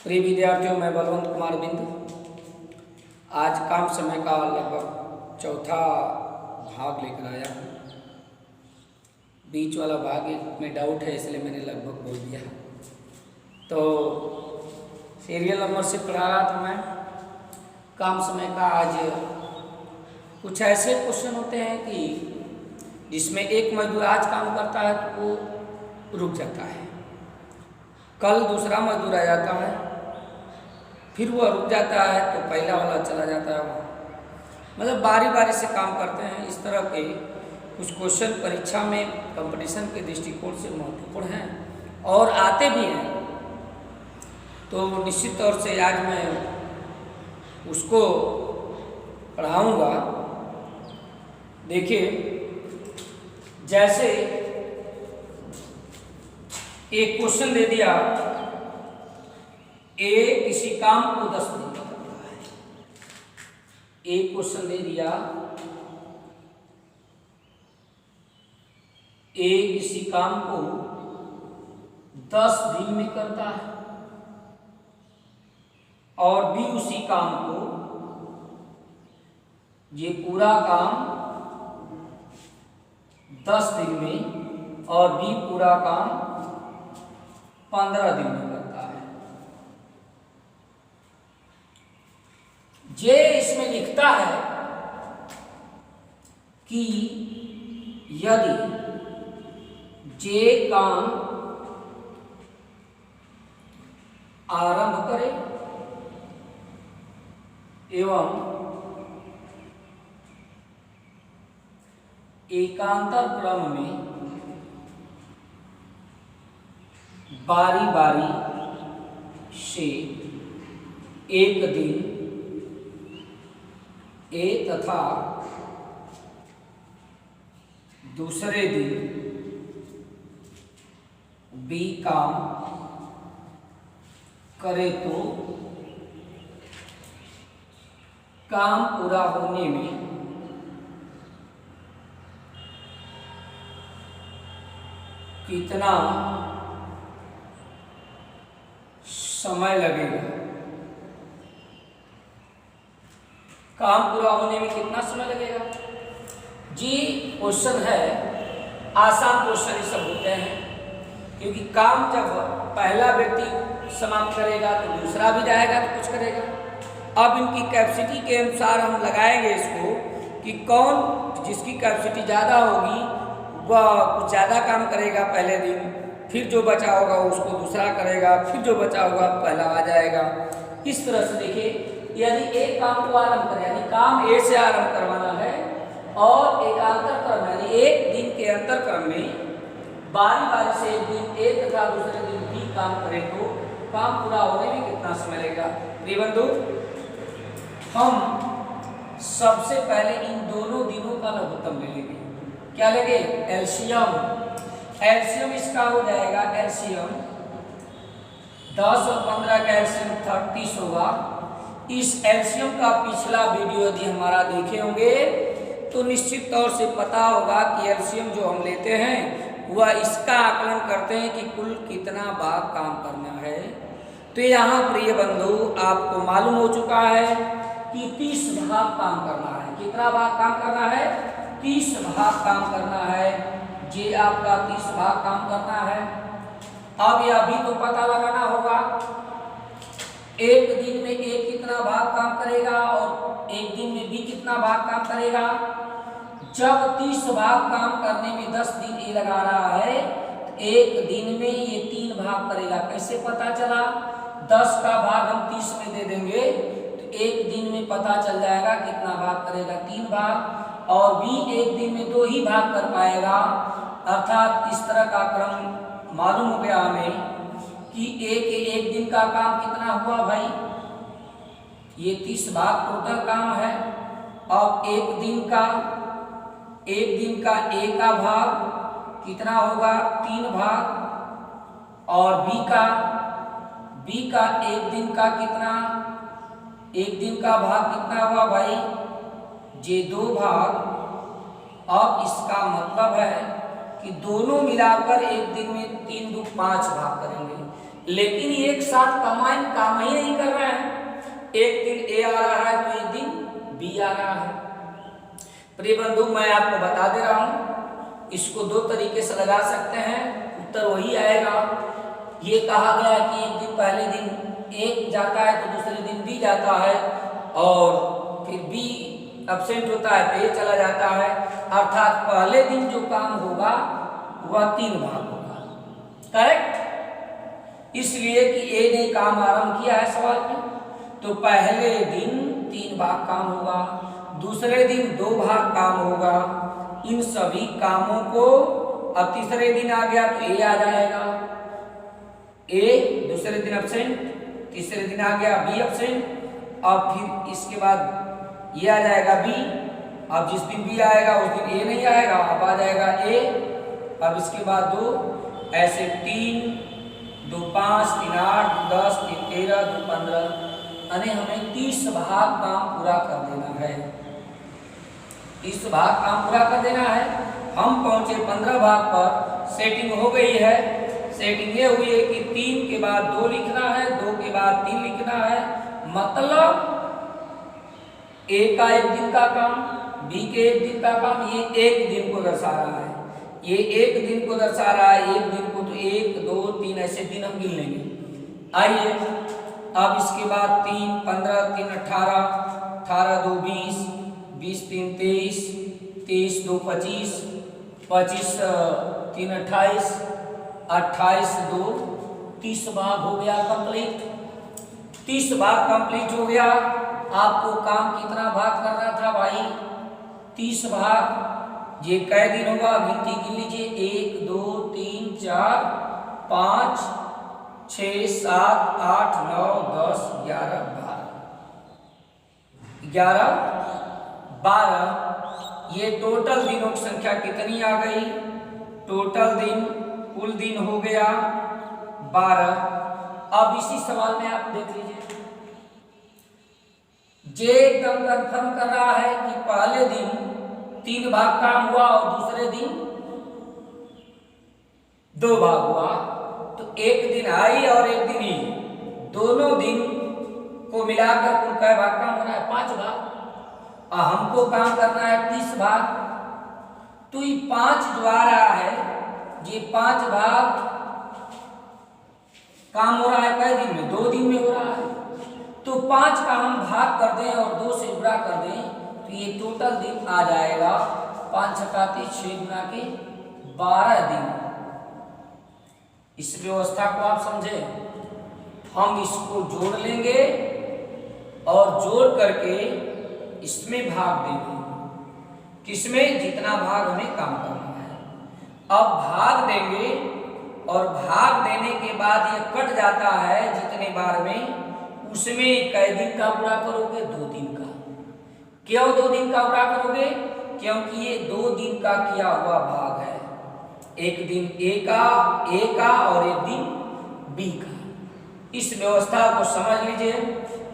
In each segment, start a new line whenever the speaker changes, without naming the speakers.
प्रिय विद्यार्थियों, मैं बलवंत कुमार बिंदु आज काम समय का लगभग चौथा भाग लेकर आया हूँ। बीच वाला भाग में डाउट है, इसलिए मैंने लगभग बोल दिया। तो सीरियल नंबर से पढ़ा रहा था मैं काम समय का। आज कुछ ऐसे क्वेश्चन होते हैं कि जिसमें एक मजदूर आज काम करता है तो वो रुक जाता है, कल दूसरा मजदूर आ जाता है, फिर वो रुक जाता है तो पहला वाला चला जाता है वहाँ। मतलब बारी बारी से काम करते हैं। इस तरह के कुछ क्वेश्चन परीक्षा में कंपटीशन के दृष्टिकोण से महत्वपूर्ण हैं और आते भी हैं। तो निश्चित तौर से आज मैं उसको पढ़ाऊँगा। देखिए, जैसे एक क्वेश्चन दे दिया, ए किसी काम को 10 दिन में करता है। एक क्वेश्चन दे दिया, ए किसी काम को 10 दिन में करता है और बी उसी काम को, ये पूरा काम 10 दिन में और बी पूरा काम 15 दिन में करता है। जे इसमें लिखता है कि यदि जे काम आरंभ करे एवं एकांतर क्रम में बारी बारी से एक दिन ए तथा दूसरे दिन बी काम करे तो काम पूरा होने में कितना समय लगेगा। काम पूरा होने में कितना समय लगेगा जी। क्वेश्चन है, आसान क्वेश्चन ये सब होते हैं, क्योंकि काम जब पहला व्यक्ति समाप्त करेगा तो दूसरा भी जाएगा तो कुछ करेगा। अब इनकी कैपेसिटी के अनुसार हम लगाएंगे इसको कि कौन जिसकी कैपेसिटी ज़्यादा होगी वह कुछ ज़्यादा काम करेगा पहले दिन, फिर जो बचा होगा उसको दूसरा करेगा, फिर जो बचा होगा पहला आ जाएगा। इस तरह से देखिए, यदि एक काम को आरंभ करें, यानी काम ए से आरंभ करवाना है और एकांतर क्रम यानी एक दिन के अंतर क्रम में बारी बारी से एक दिन ए तथा दूसरे दिन बी काम करें तो काम पूरा होने में कितना समय लगेगा। प्रिय बंधु, हम सबसे पहले इन दोनों दिनों का लघुत्तम ले लेंगे। क्या लेंगे? एलसीएम। एलसीएम इसका हो जाएगा, एलसीएम 10 और 15 का एलसीएम 30 होगा। इस एलसीएम का पिछला वीडियो यदि हमारा देखे होंगे तो निश्चित तौर से पता होगा कि एलसीएम जो हम लेते हैं वह इसका आकलन करते हैं कि कुल कितना भाग काम करना है। तो यहाँ प्रिय बंधु आपको मालूम हो चुका है कि 30 भाग काम करना है। कितना भाग काम करना है? 30 भाग काम करना है। जे आपका 30 भाग काम करना है। अब यह भी तो पता लगाना होगा एक दिन में ए कितना भाग काम करेगा और एक दिन में बी कितना भाग काम करेगा। जब 30 भाग काम करने में 10 दिन ए लगा रहा है, एक दिन में ये 3 भाग करेगा। कैसे पता चला? 10 का भाग हम 30 में दे देंगे तो एक दिन में पता चल जाएगा कितना भाग करेगा, 3 भाग। और बी एक दिन में 2 ही भाग कर पाएगा। अर्थात इस तरह का क्रम मालूम हो गया हमें कि एक दिन का काम कितना हुआ भाई, ये 30 भाग टोटल काम है। अब एक दिन का ए का भाग कितना होगा? 3 भाग। और बी का एक दिन का कितना? एक दिन का भाग कितना हुआ भाई? ये 2 भाग। अब इसका मतलब है कि दोनों मिलाकर एक दिन में 3 दो 5 भाग करेंगे। लेकिन एक साथ कंबाइन काम ही नहीं कर रहे हैं। एक दिन ए आ रहा है तो एक दिन बी आ रहा है। प्रिय बंधु, मैं आपको बता दे रहा हूं, इसको दो तरीके से लगा सकते हैं, उत्तर वही आएगा। ये कहा गया कि एक दिन पहले दिन ए जाता है तो दूसरे दिन बी जाता है, और फिर बी एब्सेंट होता है तो ए चला जाता है, अर्थात पहले दिन जो काम होगा वह 3 भाग होगा। करेक्ट? इसलिए कि ए ने काम आरंभ किया है सवाल में, तो पहले दिन 3 भाग काम होगा, दूसरे दिन 2 भाग काम होगा। इन सभी कामों को, अब तीसरे दिन आ गया तो ए आ जाएगा, ए दूसरे दिन एब्सेंट, तीसरे दिन आ गया बी एब्सेंट, अब फिर इसके बाद ये आ जाएगा बी। अब जिस दिन बी आएगा उस दिन ए नहीं आएगा, अब आ जाएगा ए। अब इसके बाद 2, ऐसे 3, 2 5, 3 8, 10, 3 13, 2 15, यानी हमें 30 भाग काम पूरा कर देना है। 30 भाग काम पूरा कर देना है। हम पहुंचे 15 भाग पर, सेटिंग हो गई है। सेटिंग ये हुई है कि 3 के बाद 2 लिखना है, 2 के बाद 3 लिखना है, मतलब ए का 1 दिन का काम, बी के 1 दिन का काम, ये 1 दिन को दर्शा रहा है। ये 1 दिन को दर्शा रहा है, 1 दिन को, तो 1 2 3 ऐसे दिन हम गिन लेंगे। आइए, अब इसके बाद 3 15, 3 18, 18 2 20, 20 3 23, 23 2 25, 25 3 28, 28 2 30 भाग हो गया कंप्लीट। 30 भाग कंप्लीट हो गया। आपको काम कितना भाग करना था भाई? 30 भाग। ये कै दिन होगा? गिनती गिन लीजिए, 1 2 3 4 5 6 7 8 9 10 11 12। ये टोटल दिनों की संख्या कितनी आ गई? टोटल दिन, कुल दिन हो गया 12। अब इसी सवाल में आप देख लीजिए, जे एकदम कंफर्म कर रहा है कि पहले दिन 3 भाग काम हुआ और दूसरे दिन 2 भाग हुआ, तो एक दिन आई और एक दिन ई, दोनों दिन को मिलाकर कुल कै भाग काम हो रहा है? 5 भाग। और हमको काम करना है 30 भाग, तो ये 5 जो आ रहा है, ये 5 भाग काम हो रहा है कै दिन में? 2 दिन में हो रहा है। तो 5 का हम भाग कर दें और 2 से गुणा कर दें, तो ये टोटल दिन आ जाएगा 5 छक्का 6 गुना के 12 दिन। इस व्यवस्था को आप समझे? हम इसको जोड़ लेंगे और जोड़ करके इसमें भाग देंगे। किसमें? जितना भाग हमें काम करना है। अब भाग देंगे और भाग देने के बाद ये कट जाता है जितने बार में, उसमें कै दिन का पूरा करोगे? 2 दिन का। क्यों 2 दिन का पूरा करोगे? क्योंकि ये 2 दिन का किया हुआ भाग है। एक दिन ए का और एक दिन बी का। इस व्यवस्था को समझ लीजिए।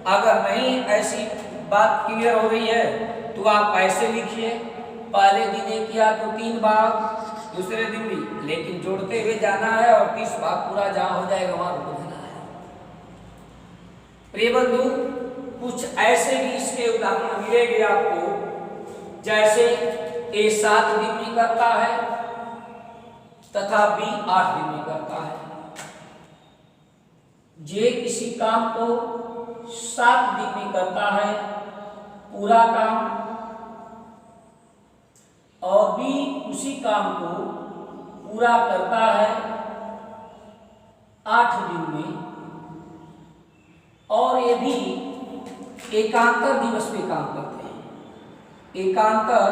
अगर नहीं ऐसी बात क्लियर हो रही है तो आप ऐसे लिखिए, पहले दिन ए किया तो 3 भाग, दूसरे दिन भी, लेकिन जोड़ते हुए जाना है और 30 भाग पूरा जहां हो जाएगा वहां रुक जाना है। प्रिय बंधु, कुछ ऐसे भी इसके उदाहरण मिलेंगे आपको, जैसे ए 7 दिन में करता है तथा बी 8 दिन में करता है। जे किसी काम को 7 दिन में करता है पूरा काम, और बी उसी काम को पूरा करता है 8 दिन में, और ये भी एकांतर दिवस पे काम करते हैं। एकांतर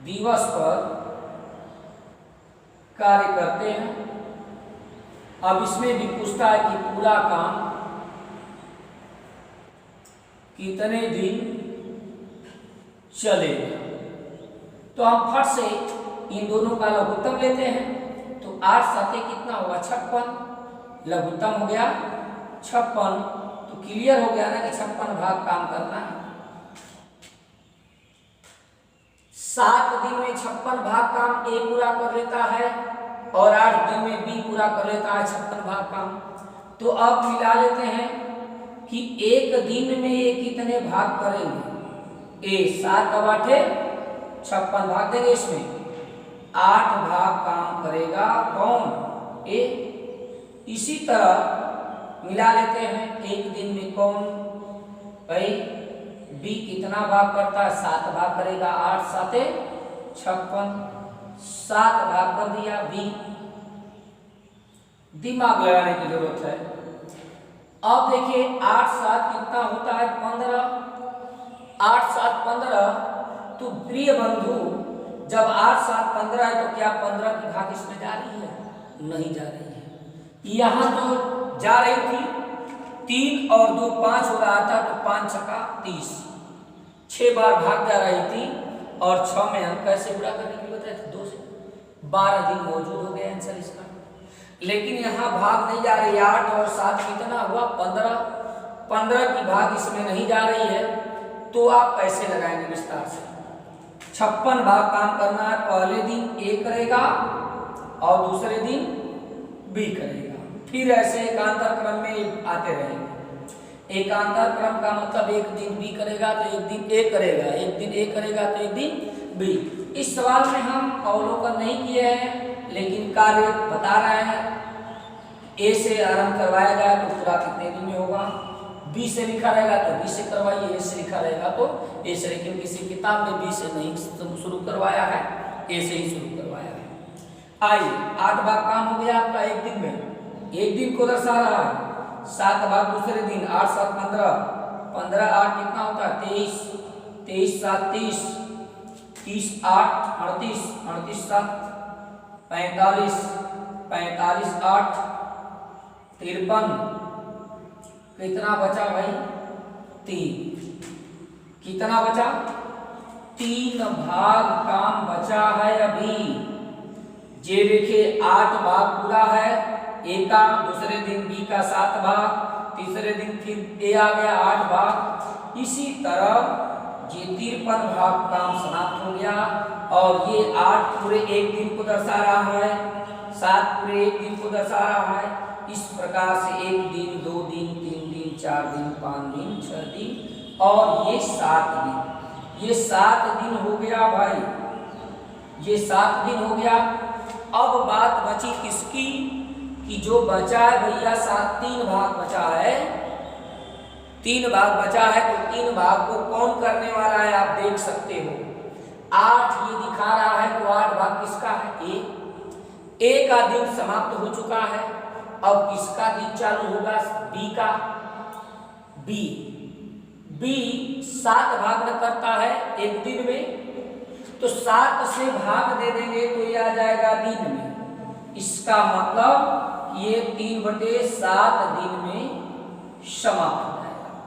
दिवस पर कार्य करते हैं। अब इसमें भी पूछता है कि पूरा काम कितने दिन चलेगा, तो हम फट से इन दोनों का लघुत्तम लेते हैं। तो 8 साथे कितना होगा? 56। लघुत्तम हो गया 56, तो क्लियर हो गया ना कि 56 भाग काम करना है। 7 दिन में 56 भाग काम ए पूरा कर लेता है और 8 दिन में बी पूरा पूरा कर लेता है 56 भाग काम। तो अब मिला लेते हैं कि एक दिन में ये कितने भाग करेंगे। ए 7 का 8 56 भाग देंगे, इसमें 8 भाग काम करेगा कौन, ए। इसी तरह मिला लेते हैं एक दिन में कौन भाई, बी कितना भाग करता है, 7 भाग करेगा, 8 7 56, 7 भाग कर दिया बी। दिमाग लगाने की जरूरत है। अब देखिए 8 7 कितना होता है 15, 8 7 15। तो प्रिय बंधु जब 8 7 15 है तो क्या 15 की भाग इसमें जा रही है, नहीं जा रही है। यहां तो जा रही थी 3 और 2 5 हो रहा था, तो 5 छक्का 30, 6 बार भाग जा रही थी। और 6 में हम कैसे पूरा करने के लिए बताए थे, 2 से 12 दिन मौजूद हो गए आंसर इसका। लेकिन यहाँ भाग नहीं जा रही, 8 और 7 कितना हुआ 15, 15 की भाग इसमें नहीं जा रही है। तो आप कैसे लगाएंगे विस्तार से, 56 भाग काम करना है। पहले दिन ए करेगा और दूसरे दिन बी करेगा, फिर ऐसे एकांतर क्रम में आते रहेंगे। एकांतर क्रम का मतलब एक दिन बी करेगा तो एक दिन ए करेगा, एक दिन ए करेगा तो एक दिन बी। इस सवाल में हम अवलोकन नहीं किए हैं, लेकिन कार्य बता रहे हैं। ए से आरंभ करवाया जाए तो पूरा कितने दिन में होगा, बी से लिखा रहेगा तो बी से करवाइए, ए से लिखा रहेगा तो ए से। लेकिन किसी किताब में बी से नहीं शुरू करवाया है, ए से ही शुरू करवाया है। आइए 8 भाग काम हो गया आपका एक दिन में, एक दिन को दर्शा रहा है। 7 भाग दूसरे दिन, 8 7 15, 15 8 कितना होता है 23, 23 7 30, 30 8 38, 38 7 45, 45 8 53, कितना बचा भाई 3, कितना बचा 3 भाग काम बचा है अभी। ये देखिए 8 भाग पूरा है ए का, दूसरे दिन बी का 7 भाग, तीसरे दिन फिर ए आ गया 8 भाग। इसी तरह ये 53 भाग काम समाप्त हो गया। और ये 8 पूरे एक दिन को दर्शा रहा है, 7 पूरे एक दिन को दर्शा रहा है। इस प्रकार से 1 दिन 2 दिन 3 दिन 4 दिन 5 दिन 6 दिन और ये 7 दिन, ये 7 दिन हो गया भाई, ये 7 दिन हो गया। अब बात बची किसकी, कि जो बचा है भैया 3 भाग बचा है, 3 भाग बचा है। तो 3 भाग को कौन करने वाला है आप देख सकते हो। 8 ये दिखा रहा है, तो 8 भाग किसका है, ए का दिन समाप्त हो चुका है। अब किसका दिन चालू होगा, बी का। बी 7 भाग न करता है एक दिन में, तो 7 से भाग दे देंगे तो ये आ जाएगा दिन में। इसका मतलब ये 3/7 दिन में समाप्त हो जाएगा।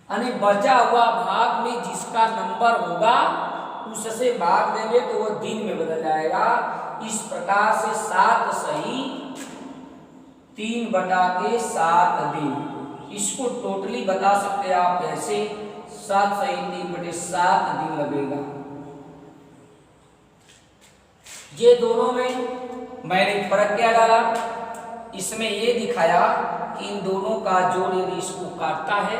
यानी बचा हुआ भाग में जिसका नंबर होगा उससे भाग देंगे तो वो दिन में बदल जाएगा। इस प्रकार से 7 सही 3/7 दिन, इसको टोटली बता सकते हैं आप ऐसे, 7 सही 3/7 दिन लगेगा। ये दोनों में मैंने फर्क क्या डाला, इसमें ये दिखाया कि इन दोनों का जोड़ यदि इसको काटता है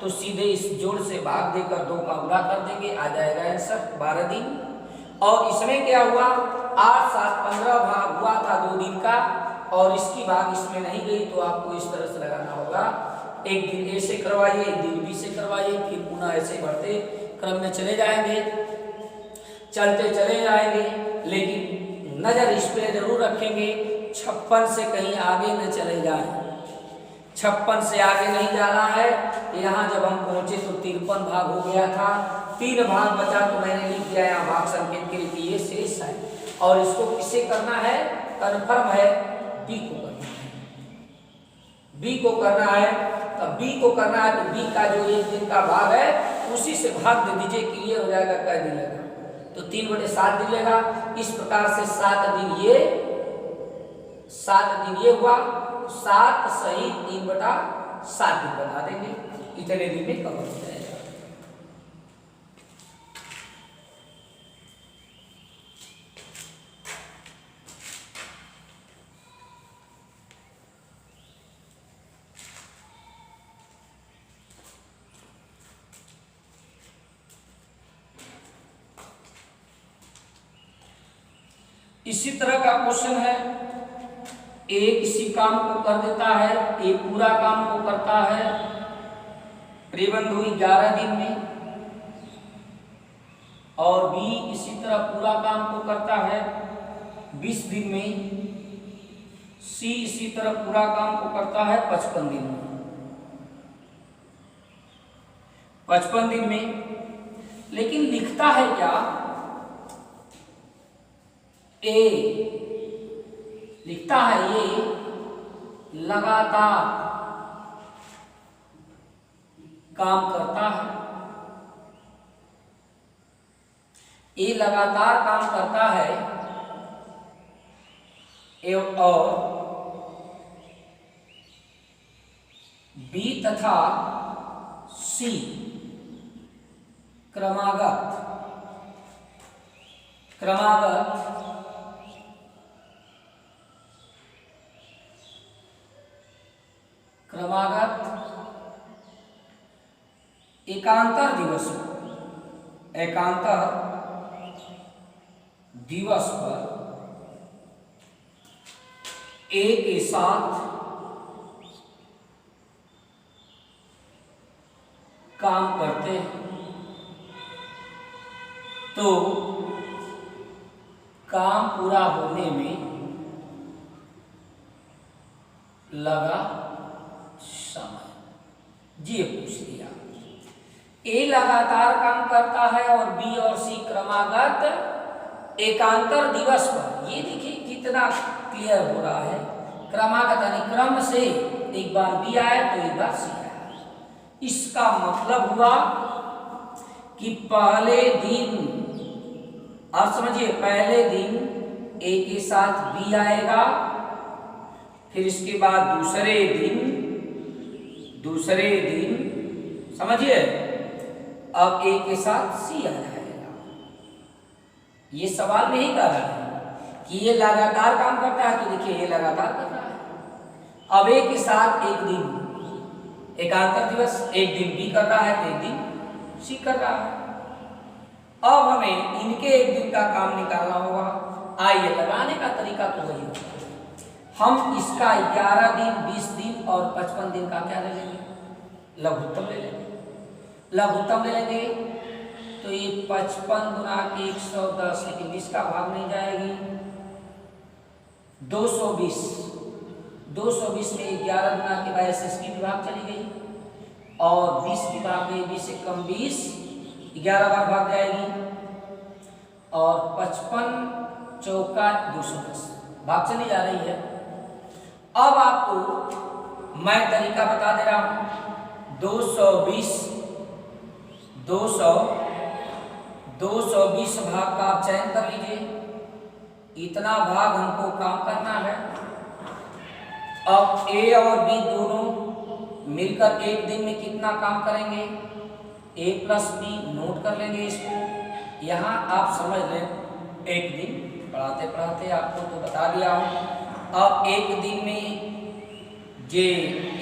तो सीधे इस जोड़ से भाग देकर 2 का गुणा कर देंगे, आ जाएगा आंसर 12 दिन। और इसमें क्या हुआ, 8 7 15 भाग हुआ था 2 दिन का, और इसकी भाग इसमें नहीं गई, तो आपको इस तरह से लगाना होगा। एक दिन ए से करवाइए, एक दिन बी से करवाइए, फिर पुनः ऐसे बढ़ते क्रम में चले जाएंगे, चलते चले जाएंगे। लेकिन नजर इस पे जरूर रखेंगे 56 से कहीं आगे न चले जाए, 56 से आगे नहीं जाना है। यहाँ जब हम पहुंचे तो 53 भाग हो गया था, 3 भाग बचा तो मैंने लिख दिया यहाँ भाग संकेत के लिए ये शेष है। और इसको किससे करना है, कन्फर्म है बी को करना है, बी को करना है। तो बी को करना है तो बी का जो एक दिन का भाग है उसी से भाग दे दीजिए, क्लियर हो जाएगा। क्या दिन लेगा, तो 3/7 दिन लेगा। इस प्रकार से 7 दिन ये 7 दिन ये हुआ, 7 सही 3/7 दिन बता देंगे, इतने दिन में कवर हो जाएगा। इसी तरह का क्वेश्चन है, ए किसी काम को कर देता है, ए पूरा काम को करता है प्रिय बंधु 11 दिन में, और बी इसी तरह पूरा काम को करता है 20 दिन में, सी इसी तरह पूरा काम को करता है 55 दिन में। 55 दिन में, लेकिन लिखता है क्या, ए लिखता है ये लगातार काम करता है, ये लगातार काम करता है, और बी तथा सी क्रमागत एकांतर दिवस पर एक के साथ काम करते हैं तो काम पूरा होने में लगा समय। जी पूछ दिया, ए लगातार काम करता है और बी और सी क्रमागत एकांतर दिवस पर। ये देखिए कितना क्लियर हो रहा है, क्रमागत यानी क्रम से, एक बार बी आया तो एक बार सी आया। इसका मतलब हुआ कि पहले दिन, और समझिए पहले दिन ए के साथ बी आएगा, फिर इसके बाद दूसरे दिन समझिए अब ए के साथ सी आ जाएगा। ये सवाल में ही कह रहा है कि ये लगातार काम करता है, तो देखिए ये लगातार कर रहा है। अब ए के साथ एक दिन एकांतर दिवस, एक दिन बी कर रहा है तो एक दिन सी कर रहा है। अब हमें इनके एक दिन का काम निकालना होगा। आइए, लगाने का तरीका तो वही होगा, हम इसका 11 दिन, 20 दिन और 55 दिन का क्या ले लेंगे, लघुत्तम ले लेंगे। लघुत्तम ले लेंगे तो ये 55 गुना के 110, लेकिन 20 का भाग नहीं जाएगी, 220 में 11 गुना के बाद SST विभाग चली गई और 20 विभाग में 20 से कम 20, 11 बार भाग जाएगी और 55 चौका 210 भाग चली जा रही है। अब आपको मैं तरीका बता दे रहा हूं, 220 भाग का आप चयन कर लीजिए, इतना भाग हमको काम करना है। अब ए और बी दोनों मिलकर एक दिन में कितना काम करेंगे, ए प्लस बी नोट कर लेंगे इसको। यहाँ आप समझ लें, एक दिन पढ़ाते पढ़ाते आपको तो बता दिया हूँ। अब एक दिन में जे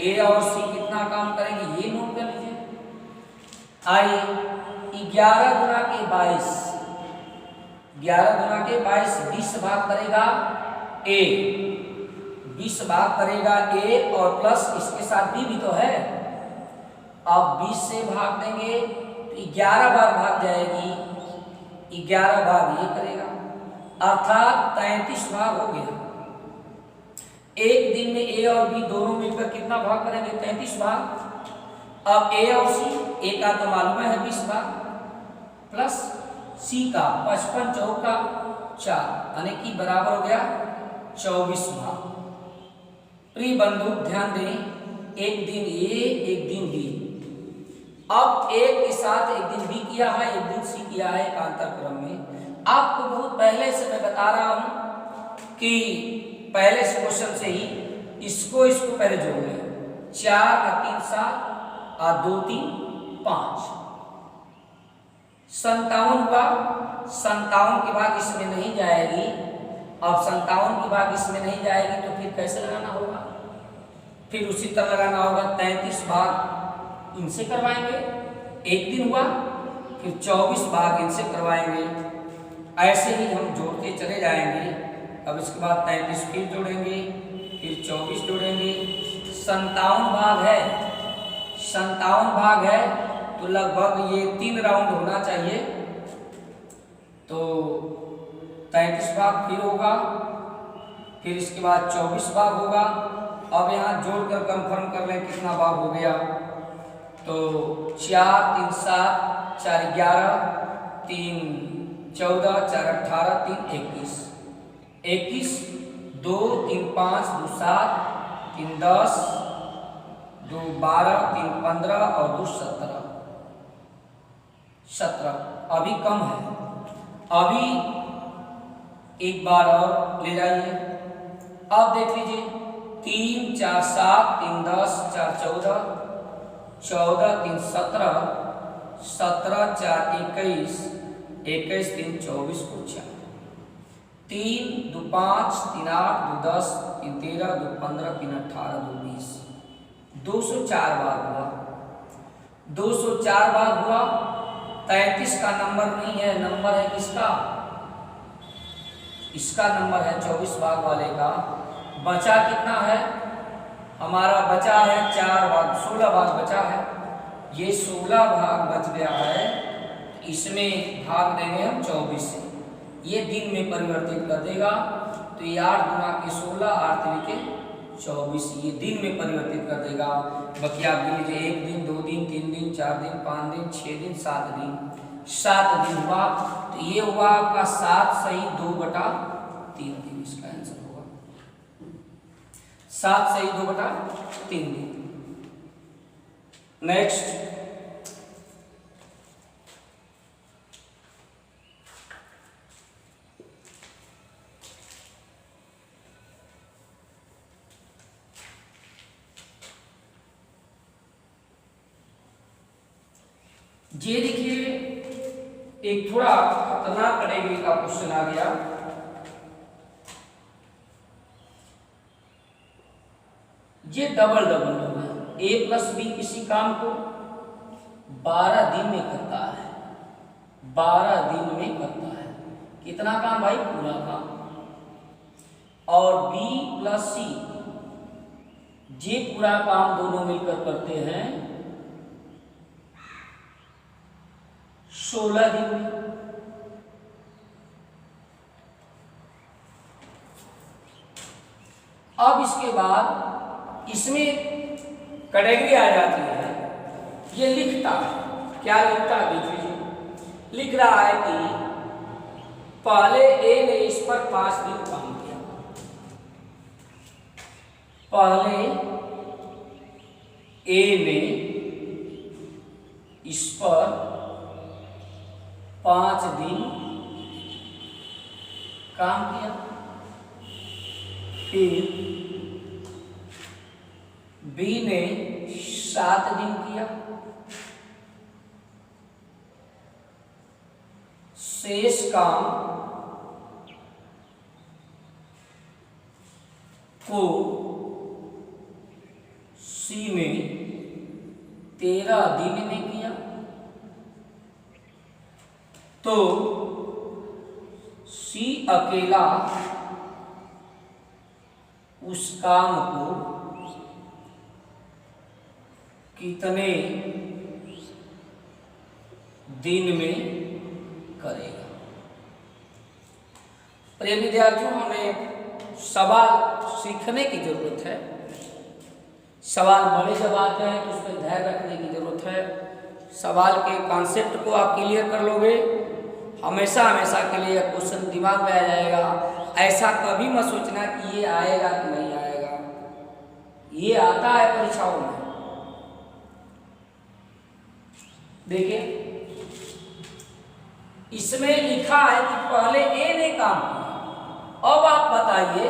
ए और सी कितना काम करेंगे ये नोट कर लीजिए। आइए, 11 गुना के 22, 20 भाग करेगा ए, 20 भाग करेगा ए और प्लस इसके साथ बी भी तो है। अब 20 से भाग देंगे तो 11 बार भाग जाएगी, 11 भाग ये करेगा, अर्थात 33 भाग हो गया। एक दिन में ए और बी दोनों मिलकर कितना भाग करेंगे, 33 भाग। अब ए और सी, ए का तो मालूम है 20 भाग, प्लस सी का 55 चौका 4, यानी कि बराबर हो गया 24 भाग। प्रिय बंधु ध्यान दें, एक दिन ए एक दिन बी, अब एक के साथ एक दिन बी किया है, एक दिन सी किया है एकांतर क्रम में। आपको बहुत पहले से मैं बता रहा हूं कि पहले से क्वेश्चन से ही इसको पहले जोड़ लें, 4 और 3 7 और 2 3 5, 57 हुआ। 57 की भाग इसमें नहीं जाएगी। अब 57 की भाग इसमें नहीं जाएगी तो फिर कैसे लगाना होगा, फिर उसी तरह लगाना होगा। 33 भाग इनसे करवाएंगे, एक दिन हुआ, फिर 24 भाग इनसे करवाएंगे। ऐसे ही हम जोड़ते चले जाएंगे अब इसके बाद 33 फिर जोड़ेंगे, फिर 24 जोड़ेंगे। 57 भाग है, 57 भाग है तो लगभग ये 3 राउंड होना चाहिए। तो 33 भाग फिर होगा, फिर इसके बाद 24 भाग होगा। अब यहाँ जोड़कर कंफर्म कर लें कितना भाग हो गया। तो 4 3 7 4 11 3 14 4 18 3 21 21 2 3 5 2 7 3 10 2 12 3 15 और 2 17 17। अभी कम है, अभी एक बार और ले जाइए। अब देख लीजिए 3 4 7 3 10 4 14 14 3 17 17 4 21 21 3 24 को 4 3 2 5 3 8 2 10 3 13 2 15 3 18 2 20 204 बार हुआ, 204 बार हुआ। 33 का नंबर नहीं है, नंबर है किसका? इसका नंबर है 24 भाग वाले का। बचा कितना है हमारा? बचा है 4 भाग, 16 भाग बचा है। ये 16 भाग बच गया है, इसमें भाग देंगे हम 24 से। ये दिन में परिवर्तित कर देगा, तो ये 8 गुना के 16 8 के 24 ये दिन में परिवर्तित कर देगा। बाकी आप गिन लीजिए 1 दिन 2 दिन 3 दिन 4 दिन 5 दिन 6 दिन 7 दिन 7 दिन हुआ। तो ये हुआ आपका 7 सही 2/3 दिन, इसका आंसर होगा 7 सही 2/3 दिन। नेक्स्ट ये देखिए एक थोड़ा खतरनाक कैटेगरी का क्वेश्चन आ गया। ये डबल होगा। a + b किसी काम को 12 दिन में करता है, 12 दिन में करता है। कितना काम भाई? पूरा काम। और b + c ये पूरा काम दोनों मिलकर करते हैं 16 दिन में। अब इसके बाद इसमें कैटेगरी आ जाती है। ये लिखता है, क्या लिखता है देख लीजिए। लिख रहा है कि पहले ए ने इस पर 5 दिन काम किया, पहले ए ने इस पर 5 दिन काम किया, फिर बी ने 7 दिन किया, शेष काम को सी ने 13 दिन में किया। तो सी अकेला उस काम को कितने दिन में करेगा? प्रिय विद्यार्थियों, हमें सवाल सीखने की जरूरत है। सवाल बड़े जब आते हैं तो उस पर ध्यान रखने की जरूरत है। सवाल के कॉन्सेप्ट को आप क्लियर कर लोगे, हमेशा हमेशा के लिए क्वेश्चन दिमाग में आ जाएगा। ऐसा कभी मत सोचना कि ये आएगा कि नहीं आएगा, ये आता है परीक्षाओं में। देखिए इसमें लिखा है कि पहले ए ने काम किया। अब आप बताइए,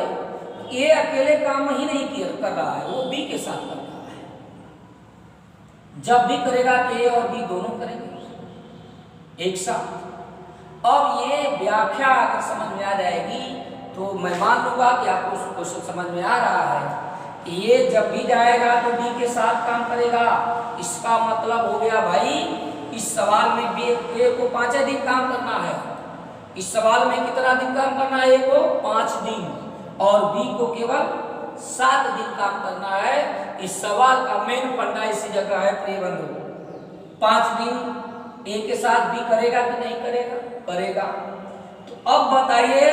ए अकेले काम ही नहीं कर रहा है, वो बी के साथ कर रहा है। जब भी करेगा तो ए और बी दोनों करेंगे एक साथ। अब ये व्याख्या अगर समझ में आ जाएगी तो मैं मान लूंगा कि आपको क्वेश्चन समझ में आ रहा है। ये जब भी जाएगा तो बी के साथ काम करेगा। इसका मतलब हो गया भाई, इस सवाल में बी ए को 5 दिन काम करना है, इस सवाल में कितना दिन काम करना है? ए को 5 दिन और बी को केवल 7 दिन काम करना है। इस सवाल का मेन फंडा इसी जगह है प्रिय बंधु। 5 दिन ए के साथ बी करेगा कि नहीं करेगा? करेगा। तो अब बताइए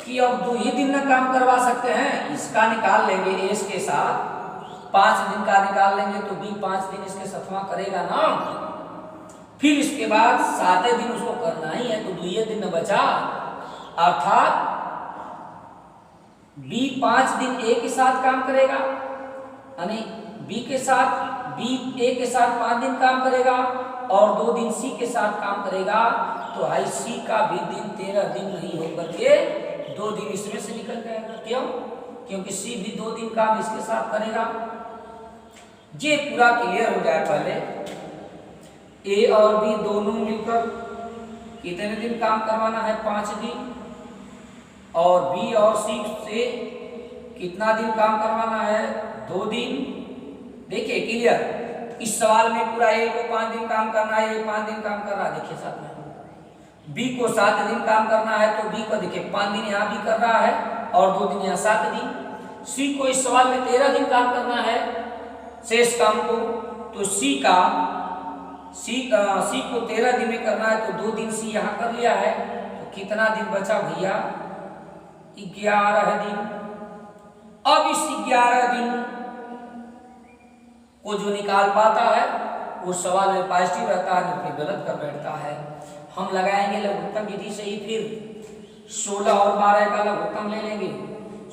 कि अब 2 ही दिन में काम करवा सकते हैं। इसका निकाल लेंगे ए के साथ, 5 दिन का निकाल लेंगे तो बी 5 दिन इसके साथ करेगा ना। फिर इसके बाद 7वें दिन उसको करना ही है, तो 2 दिन में बचा, अर्थात बी 5 दिन ए के साथ काम करेगा, यानी बी ए के साथ 5 दिन काम करेगा और 2 दिन सी के साथ काम करेगा। तो आई सी का भी दिन 13 दिन नहीं होकर के 2 दिन इसमें से निकल जाएगा। क्यों? क्योंकि सी भी 2 दिन काम इसके साथ करेगा। ये पूरा क्लियर हो जाए पहले, ए और बी दोनों मिलकर कितने दिन काम करवाना है? 5 दिन। और बी और सी से कितना दिन काम करवाना है? 2 दिन। देखिए क्लियर, इस सवाल में पूरा ए को 5 दिन काम करना है, ए 5 दिन काम कर रहा है। देखिए साथ में बी को 7 दिन काम करना है, तो बी को देखिए 5 दिन यहाँ भी कर रहा है और 2 दिन यहाँ 7 दिन। सी को इस सवाल में 13 दिन काम करना है शेष काम को, तो सी को 13 दिन में करना है, तो 2 दिन सी यहाँ कर लिया है। तो कितना दिन बचा भैया? 11 दिन। अब इस 11 दिन को जो निकाल पाता है वो सवाल में पॉजिटिव रहता है, तो फिर गलत कर बैठता है। हम लगाएंगे लघुत्तम विधि से ही। फिर 16 और 12 का लघुत्तम ले लेंगे।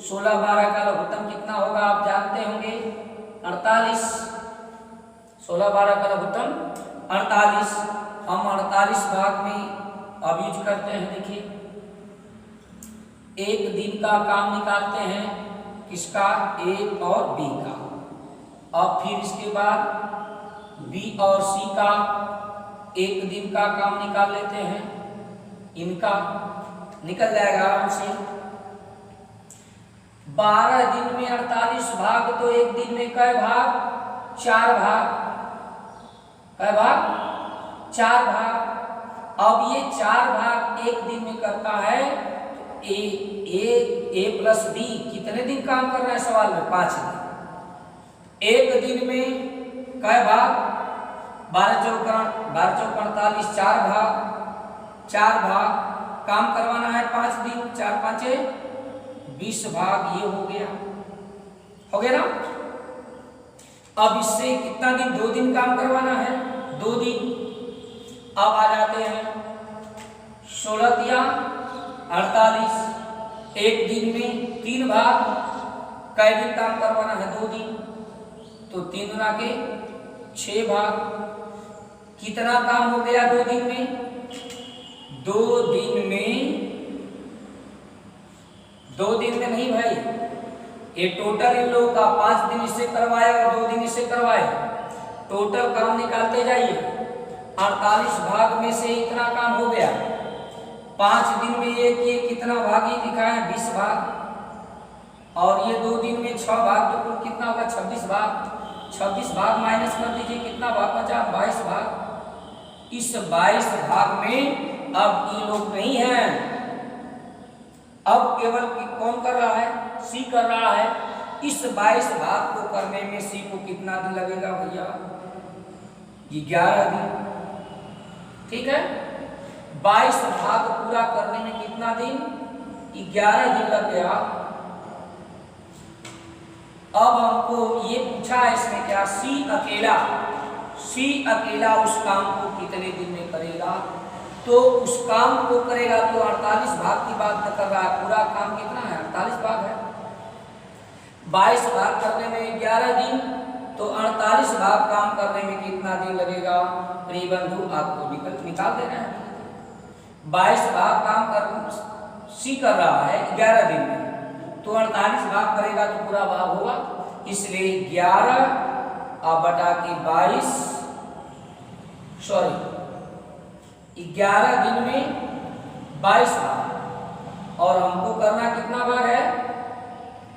16-12 का लघुत्तम कितना होगा आप जानते होंगे? 48। 16-12 का लघुत्तम 48। हम 48 भाग में अब यूज करते हैं। देखिए 1 दिन का काम निकालते हैं, किसका? ए और बी का। अब फिर इसके बाद बी और सी का 1 दिन का काम निकाल लेते हैं, इनका निकल जाएगा आराम से। 12 दिन में 48 भाग, तो 1 दिन में कै भाग? 4 भाग। कै भाग? 4 भाग। अब ये 4 भाग 1 दिन में करता है, तो ए प्लस बी कितने दिन काम कर रहा है सवाल में? 5 दिन। 1 दिन में कै भाग? 12 चौक 48, 4 भाग काम करवाना है 5 दिन, 4 5 20 भाग। ये हो गया ना। अब इससे कितना दिन? 2 दिन काम करवाना है, 2 दिन। अब आ जाते हैं 16 या 48, 1 दिन में 3 भाग। कै दिन काम करवाना है? 2 दिन, तो 3 गुना के 6 भाग। कितना काम हो गया 2 दिन में? 2 दिन में नहीं भाई, ये टोटल इन लोगों का 5 दिन इससे करवाए और 2 दिन इससे करवाए, टोटल काम निकालते जाइए। 48 भाग में से इतना काम हो गया। 5 दिन में ये कितना भाग ही दिखाए हैं? 20 भाग। और ये 2 दिन में 6 भाग, तो कुल कितना होगा? 26 भाग। 26 भाग माइनस कर दीजिए, कितना भाग बचा? 22 भाग। इस 22 भाग में अब ये लोग नहीं हैं, अब केवल कौन कर रहा है? सी कर रहा है। इस 22 भाग को करने में सी को कितना दिन लगेगा भैया? 11 दिन। ठीक है, 22 भाग पूरा करने में कितना दिन? 11 दिन लग गया। अब हमको ये पूछा है इसमें क्या? सी अकेला उस काम को कितने दिन में करेगा? तो उस काम को करेगा तो 48 भाग की बात कर रहा है। पूरा काम कितना है? 48 भाग है। 22 भाग करने में 11 दिन, तो 48 भाग काम करने में कितना दिन लगेगा? प्रिय बंधु आपको विकल्प निकाल देना है। 22 भाग काम कर सी कर रहा है 11 दिन में, तो 48 भाग करेगा तो पूरा भाग होगा। इसलिए 11 बटा के 22, 11 दिन में 22 भाग, और हमको करना कितना भाग है?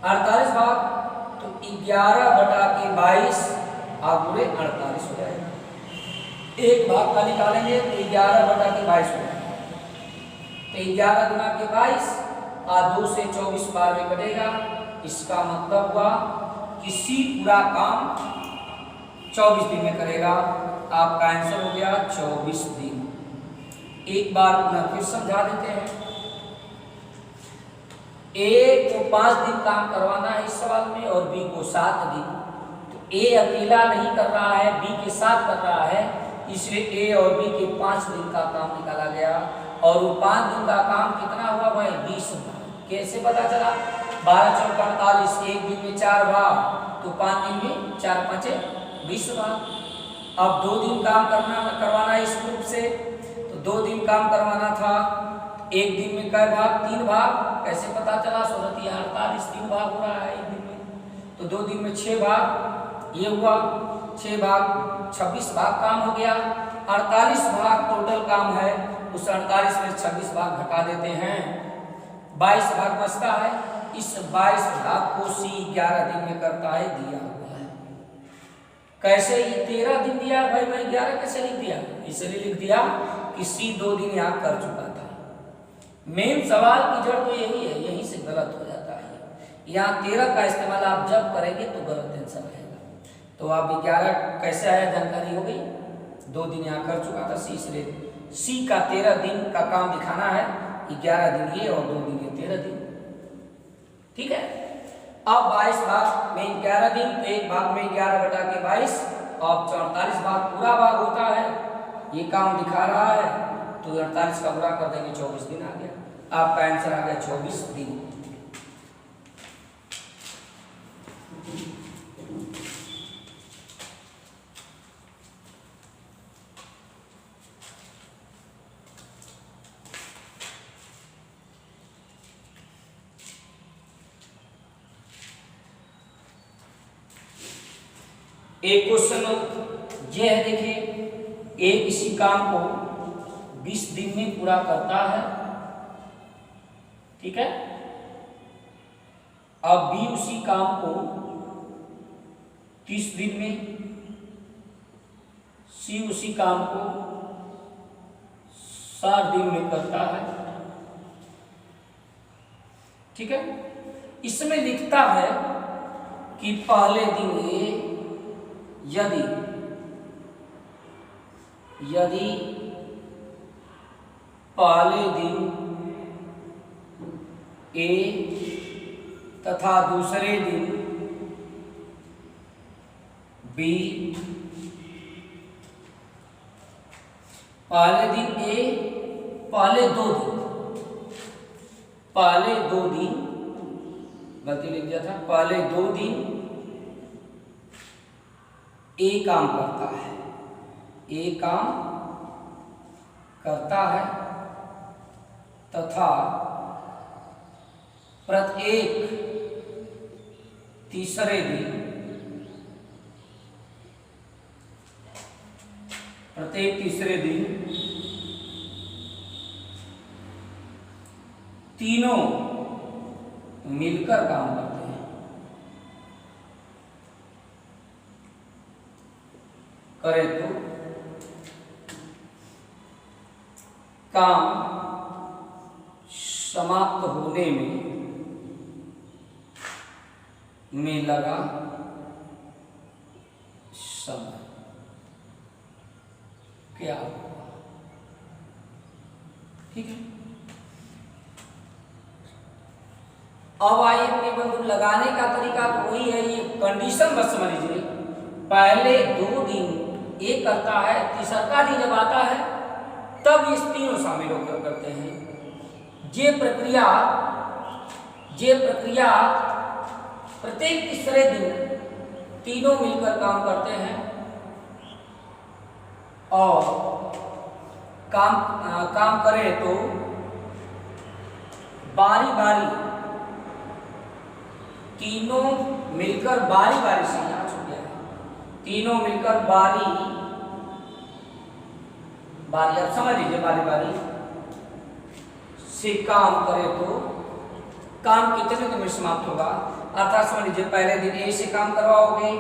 48 भाग। तो 11 बटा के 22 आप पूरे 48 हो जाएगा। एक भाग का निकालेंगे तो 11 बटा के 22 हो जाएगा। तो 11 गुना के 22 और 2 से 24 बार में कटेगा। इसका मतलब हुआ किसी पूरा काम 24 दिन में करेगा। आपका आंसर हो गया 24 दिन। एक बार पुनः फिर समझा देते हैं। ए को 5 दिन काम करवाना है इस सवाल में और बी को 7 दिन। तो ए अकेला नहीं कर रहा है, बी के साथ कर रहा है, इसलिए ए और बी के 5 दिन का काम निकाला गया। और वो 5 दिन का काम कितना हुआ भाई? 20 भाग। कैसे पता चला? 12 चौक 48, एक दिन में 4 भाग, तो 5 दिन में 4 5 20 भाग। अब 2 दिन काम करवाना है इस ग्रुप से, तो 2 दिन काम करवाना था। एक दिन में कै भाग? 3 भाग। कैसे पता चला? 48 3 भाग हो रहा है एक दिन में, तो 2 दिन में 6 भाग। ये हुआ 6 भाग, 26 भाग काम हो गया। 48 भाग टोटल काम है, उस 48 में 26 भाग घटा देते हैं, 22 भाग बचता है। इस 22 भाग को सी 11 दिन में करता है, दिया हुआ है। कैसे? ये 13 दिन दिया है भाई, मैं 11 कैसे लिख दिया? इसलिए लिख दिया कि सी 2 दिन यहाँ कर चुका था। मेन सवाल की जड़ तो यही है, यहीं से गलत हो जाता है। यहाँ 13 का इस्तेमाल आप जब करेंगे तो गलत आंसर आएगा। तो आप 11 कैसे आया जानकारी हो गई। 2 दिन यहाँ कर चुका था सी, इसलिए सी का 13 दिन का काम दिखाना है। 11 दिन ये और 2 दिन ये, 13 दिन। ठीक है। अब 22 भाग में 11 दिन, तो एक भाग में 11 बटा के 22 और 48 भाग पूरा भाग होता है। ये काम दिखा रहा है, तो 48 का पूरा कर देंगे, 24 दिन आ गया। आपका आंसर आ गया 24 दिन। एक क्वेश्चन ये है, देखिए, ए किसी काम को 20 दिन में पूरा करता है, ठीक है। अब बी उसी काम को 30 दिन में, सी उसी काम को 60 दिन में करता है, ठीक है। इसमें लिखता है कि पहले दिन ए यदि पहले दिन ए तथा दूसरे दिन बी, पहले दिन ए, पहले 2 दिन, गलती लिख दिया था, पहले 2 दिन ए काम करता है, ए काम करता है तथा प्रत्येक तीसरे दिन तीनों मिलकर काम करते हैं। करे तो काम समाप्त होने में लगा समय क्या होगा? ठीक है। अब आइए अपने बंधु, लगाने का तरीका तो वही है, ये कंडीशन बस समझ लीजिए। पहले 2 दिन ये करता है, तीसरा दिन जब आता है तब ये तीनों शामिल होकर करते हैं। ये प्रक्रिया प्रत्येक तीसरे दिन तीनों मिलकर काम करते हैं और काम करें तो बारी बारी तीनों मिलकर बारी से, यहाँ छूट गया है, तीनों मिलकर बारी आप समझ लीजिए, बारी से काम करे तो काम कितने दिन में समाप्त होगा। अर्थात समझ लीजिए, पहले दिन ए से काम करवाओगे,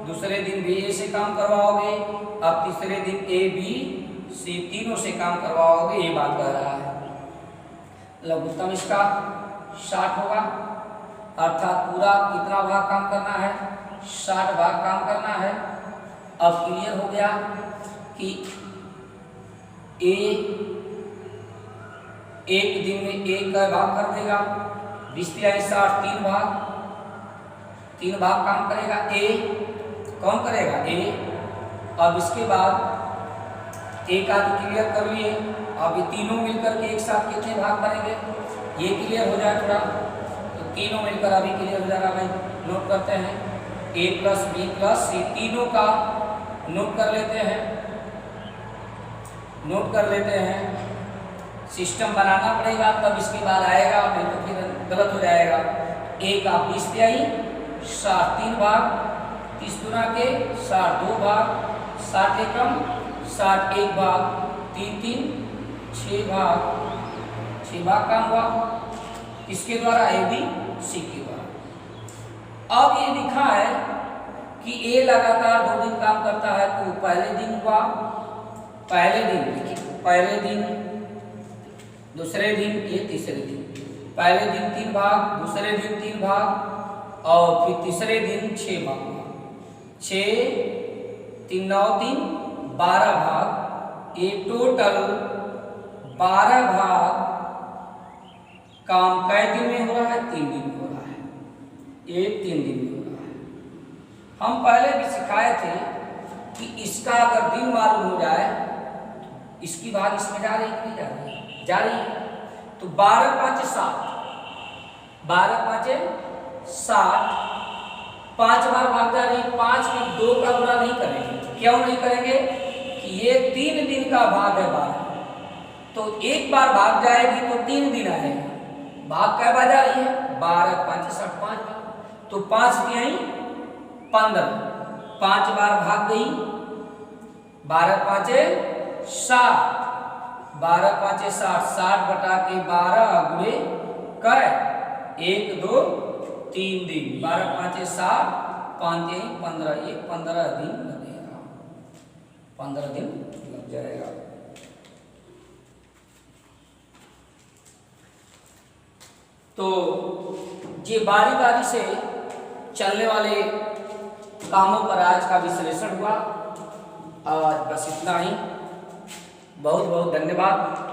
दूसरे दिन बी ए से काम करवाओगे, अब तीसरे दिन ए बी सी तीनों से काम करवाओगे, ये बात कह रहा है। लघुत्तम इसका 60 होगा, अर्थात पूरा कितना भाग काम करना है, 60 भाग काम करना है। अब क्लियर हो गया कि ए एक दिन में एक का भाग कर देगा, 20 तिहाई 60, 3 भाग काम करेगा। ए कौन करेगा, ए। अब इसके बाद एक आदि क्लियर कर लिए। अब ये तीनों मिलकर के एक साथ कितने भाग करेंगे, ये क्लियर हो जाए थोड़ा, तो तीनों मिलकर अभी क्लियर हो जाएगा भाई। नोट करते हैं, ए प्लस बी प्लस सी, तीनों का नोट कर लेते हैं, नोट कर लेते हैं। सिस्टम बनाना पड़ेगा तब इसके बाद आएगा, नहीं तो फिर गलत हो जाएगा। ए का 20 तिहाई 60, 3 भाग, 30 गुना के 60 2 भाग, 60 एकम 60 1 भाग, 3 3 6 भाग, 6 भाग काम हुआ। इसके द्वारा ए बी सी के द्वारा। अब ये लिखा है कि ए लगातार 2 दिन काम करता है, तो पहले दिन हुआ, पहले दिन लिखिए, पहले दिन, दूसरे दिन, ये तीसरे दिन। पहले दिन 3 भाग, दूसरे दिन 3 भाग और फिर तीसरे दिन 6 भाग हुआ। 6 3 9 3 12 भाग, ये टोटल 12 भाग काम कै दिन में हो रहा है, 3 दिन में हो रहा है, ये 3 दिन में हो रहा है। हम पहले भी सिखाए थे कि इसका अगर दिन मालूम हो जाए, इसकी भाग इसमें जा रही कि नहीं जा रही, जा रही है। तो 12 5 7, 12 5 7, 5 बार भाग जा रही, 5 में 2 का गुणा नहीं करेंगे। क्यों नहीं करेंगे कि ये 3 दिन का भाग है 12, तो एक बार भाग जाएगी तो 3 दिन आएगा। भाग कै बार जा रही है, 12 5 7, 5 बार, तो 5 तिहाई 15, 5 बार भाग गई, 12 5 7, 12 5 60, 60 बटा के 12 गुणे कै 1 2 3 दिन, 12 5 60, 5 तिहाई 15, ये 15 दिन लगेगा, 15 दिन लग जाएगा। तो ये बारी बारी से चलने वाले कामों पर आज का विश्लेषण हुआ। आज बस इतना ही। बहुत बहुत धन्यवाद।